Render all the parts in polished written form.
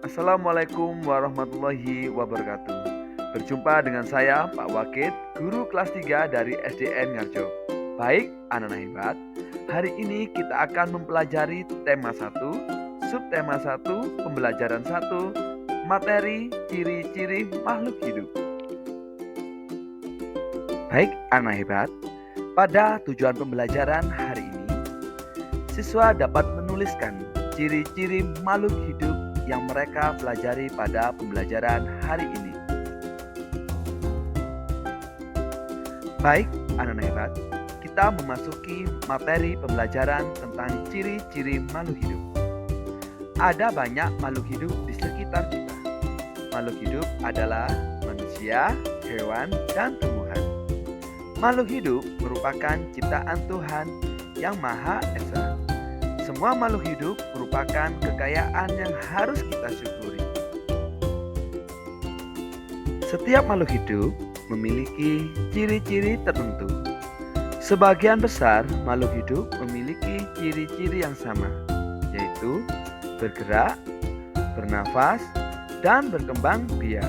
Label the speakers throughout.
Speaker 1: Assalamualaikum warahmatullahi wabarakatuh. Berjumpa dengan saya Pak Wakid, guru kelas 3 dari SDN Ngarjo. Baik, anak-anak hebat, hari ini kita akan mempelajari tema 1, subtema 1, pembelajaran 1, materi ciri-ciri makhluk hidup. Baik, anak hebat, pada tujuan pembelajaran hari ini, siswa dapat menuliskan ciri-ciri makhluk hidup yang mereka pelajari pada pembelajaran hari ini. Baik, anak-anak hebat, kita memasuki materi pembelajaran tentang ciri-ciri makhluk hidup. Ada banyak makhluk hidup di sekitar kita. Makhluk hidup adalah manusia, hewan, dan tumbuhan. Makhluk hidup merupakan ciptaan Tuhan yang Maha Esa. Semua makhluk hidup merupakan kekayaan yang harus kita syukuri. Setiap makhluk hidup memiliki ciri-ciri tertentu. Sebagian besar makhluk hidup memiliki ciri-ciri yang sama, yaitu bergerak, bernafas, dan berkembang biak.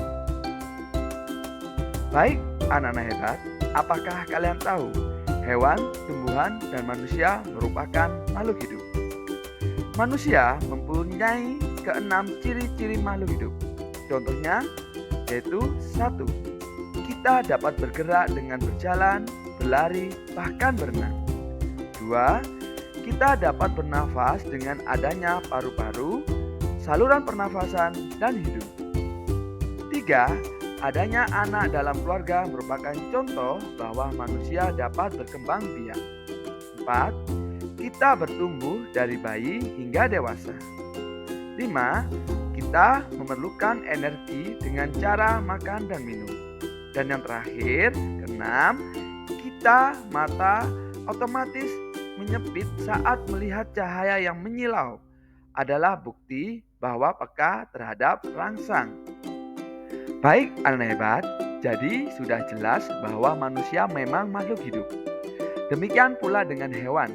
Speaker 1: Baik, anak-anak hebat, apakah kalian tahu hewan, tumbuhan, dan manusia merupakan makhluk hidup? Manusia mempunyai keenam ciri-ciri makhluk hidup. Contohnya yaitu 1. Kita dapat bergerak dengan berjalan, berlari, bahkan berenang. 2. Kita dapat bernafas dengan adanya paru-paru, saluran pernafasan, dan hidung. 3. Adanya anak dalam keluarga merupakan contoh bahwa manusia dapat berkembang biak. 4. Kita bertumbuh dari bayi hingga dewasa. 5. Kita memerlukan energi dengan cara makan dan minum. Dan yang terakhir, 6. Kita mata otomatis menyepit saat melihat cahaya yang menyilau. Adalah bukti bahwa peka terhadap rangsang. Baik, anak hebat, jadi sudah jelas bahwa manusia memang makhluk hidup. Demikian pula dengan hewan.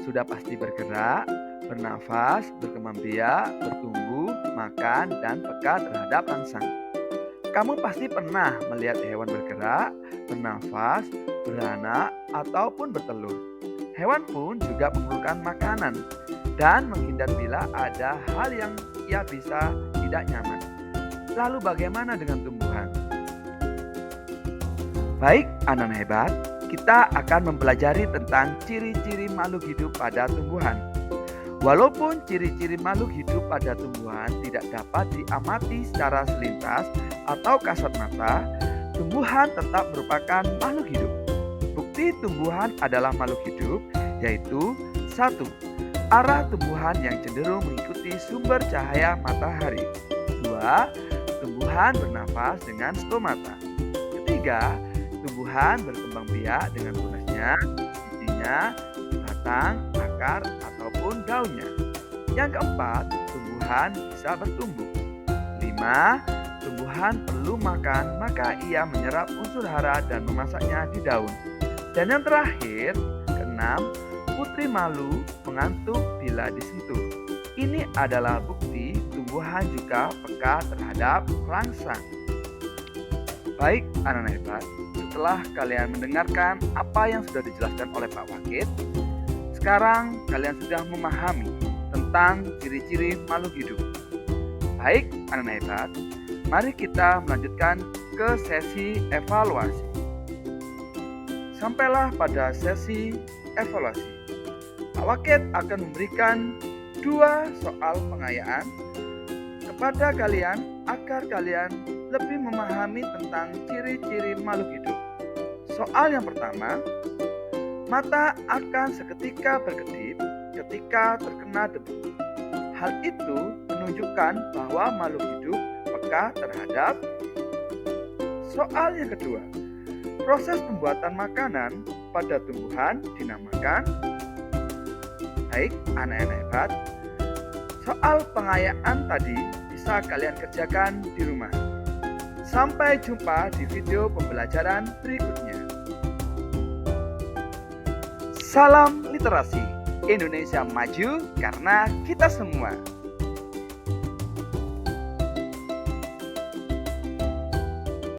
Speaker 1: Sudah pasti bergerak, bernafas, berkembang biak, bertumbuh, makan, dan peka terhadap rangsang. Kamu pasti pernah melihat hewan bergerak, bernafas, beranak, ataupun bertelur. Hewan pun juga memerlukan makanan dan menghindar bila ada hal yang ia bisa tidak nyaman. Lalu bagaimana dengan tumbuhan? Baik, anak-anak hebat, kita akan mempelajari tentang ciri-ciri makhluk hidup pada tumbuhan. Walaupun ciri-ciri makhluk hidup pada tumbuhan tidak dapat diamati secara selintas atau kasat mata, tumbuhan tetap merupakan makhluk hidup. Bukti tumbuhan adalah makhluk hidup yaitu 1. Arah tumbuhan yang cenderung mengikuti sumber cahaya matahari. 2. Tumbuhan bernafas dengan stomata. 3. Tumbuhan berkembang biak dengan tunasnya, intinya, batang, akar, ataupun daunnya. Yang keempat, tumbuhan bisa bertumbuh. 5. Tumbuhan perlu makan, maka ia menyerap unsur hara dan memasaknya di daun. Dan yang terakhir, keenam, putri malu mengantuk bila disentuh. Ini adalah bukti tumbuhan juga peka terhadap rangsang. Baik, anak-anak hebat, setelah kalian mendengarkan apa yang sudah dijelaskan oleh Pak Wakid, sekarang kalian sudah memahami tentang ciri-ciri makhluk hidup. Baik, anak-anak hebat, mari kita melanjutkan ke sesi evaluasi. Sampailah pada sesi evaluasi. Pak Wakid akan memberikan 2 soal pengayaan kepada kalian agar kalian lebih memahami tentang ciri-ciri makhluk hidup. Soal yang pertama, mata akan seketika berkedip ketika terkena debu. Hal itu menunjukkan bahwa makhluk hidup peka terhadap. Soal yang kedua, proses pembuatan makanan pada tumbuhan dinamakan. Baik, anak-anak hebat, soal pengayaan tadi bisa kalian kerjakan di rumah. Sampai jumpa di video pembelajaran berikutnya. Salam literasi, Indonesia maju karena kita semua.